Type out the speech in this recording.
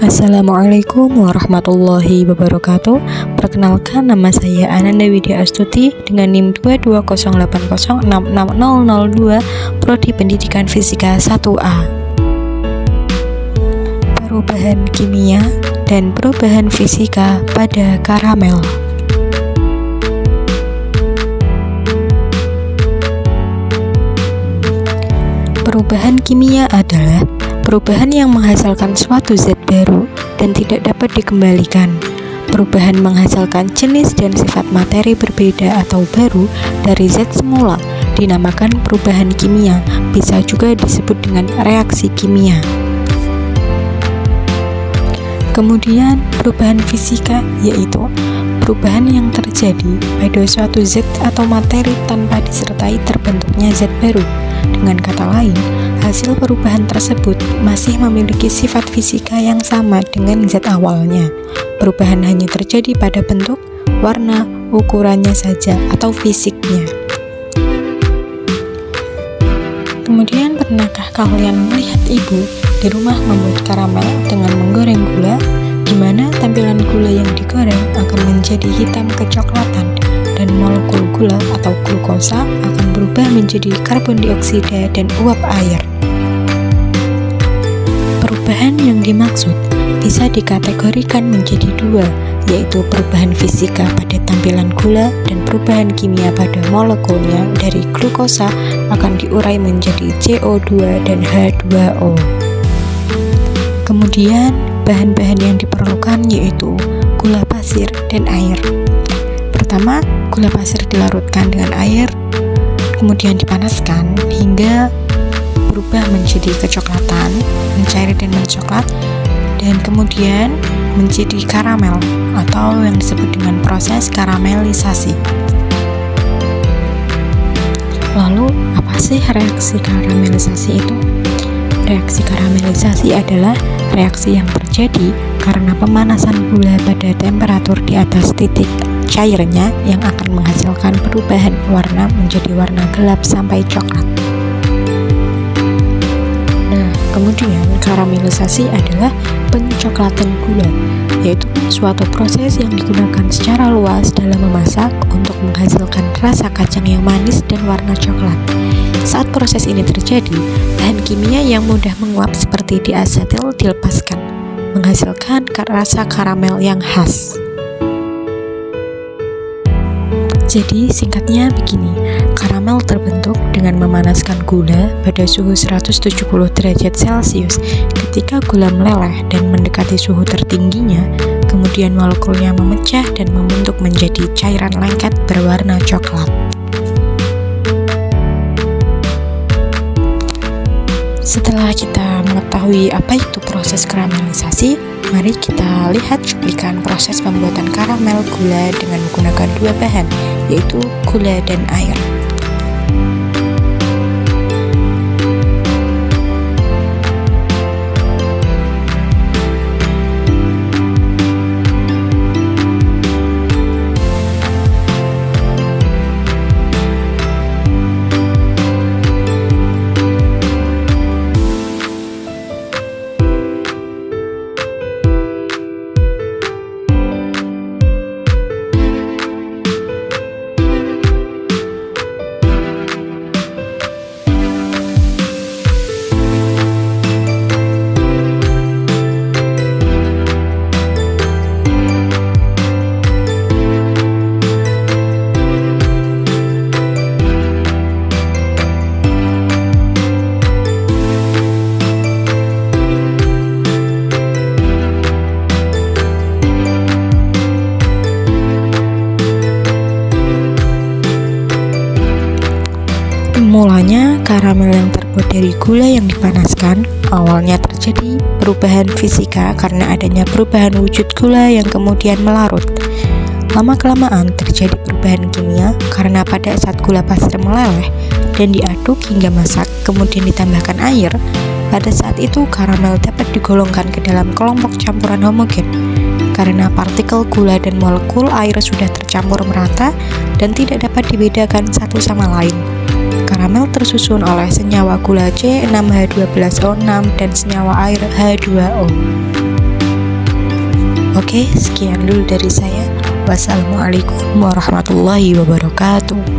Assalamualaikum warahmatullahi wabarakatuh. Perkenalkan, nama saya Ananda Widya Astuti dengan NIM 22080660002, Prodi Pendidikan Fisika 1A. Perubahan kimia dan perubahan fisika pada karamel. Perubahan kimia adalah perubahan yang menghasilkan suatu zat baru dan tidak dapat dikembalikan. Perubahan menghasilkan jenis dan sifat materi berbeda atau baru dari zat semula dinamakan perubahan kimia, bisa juga disebut dengan reaksi kimia. Kemudian perubahan fisika yaitu perubahan yang terjadi pada suatu zat atau materi tanpa disertai terbentuknya zat baru. Dengan kata lain, hasil perubahan tersebut masih memiliki sifat fisika yang sama dengan zat awalnya. Perubahan hanya terjadi pada bentuk, warna, ukurannya saja, atau fisiknya. Kemudian, pernahkah kalian melihat ibu di rumah membuat karamel dengan menggoreng gula, di mana tampilan gula yang digoreng akan menjadi hitam kecoklatan, dan molekul gula atau glukosa akan berubah menjadi karbon dioksida dan uap air. Perubahan yang dimaksud bisa dikategorikan menjadi dua, yaitu perubahan fisika pada tampilan gula dan perubahan kimia pada molekulnya dari glukosa akan diurai menjadi CO2 dan H2O. Kemudian, bahan-bahan yang diperlukan yaitu gula pasir dan air. Pertama, gula pasir dilarutkan dengan air, kemudian dipanaskan hingga berubah menjadi kecoklatan, mencair dan mencoklat, dan kemudian menjadi karamel atau yang disebut dengan proses karamelisasi. Lalu, apa sih reaksi karamelisasi itu? Reaksi karamelisasi adalah reaksi yang terjadi karena pemanasan gula pada temperatur di atas titik cairnya yang akan menghasilkan perubahan warna menjadi warna gelap sampai coklat. Nah, kemudian karamelisasi adalah pencoklatan gula, yaitu suatu proses yang digunakan secara luas dalam memasak untuk menghasilkan rasa kacang yang manis dan warna coklat. Saat proses ini terjadi, bahan kimia yang mudah menguap seperti diasetil dilepaskan, menghasilkan rasa karamel yang khas. Jadi singkatnya begini, karamel terbentuk dengan memanaskan gula pada suhu 170 derajat Celcius. Ketika gula meleleh dan mendekati suhu tertingginya, kemudian molekulnya memecah dan membentuk menjadi cairan lengket berwarna coklat. Setelah kita mengetahui apa itu proses karamelisasi, mari kita lihat cuplikan proses pembuatan karamel gula dengan menggunakan dua bahan, yaitu gula dan air. Mulanya, karamel yang terbuat dari gula yang dipanaskan awalnya terjadi perubahan fisika karena adanya perubahan wujud gula yang kemudian melarut. Lama-kelamaan terjadi perubahan kimia karena pada saat gula pasir meleleh dan diaduk hingga masak, kemudian ditambahkan air, pada saat itu karamel dapat digolongkan ke dalam kelompok campuran homogen. Karena partikel gula dan molekul air sudah tercampur merata dan tidak dapat dibedakan satu sama lain. Karamel tersusun oleh senyawa gula C6H12O6 dan senyawa air H2O. Oke, sekian dulu dari saya. Wassalamualaikum warahmatullahi wabarakatuh.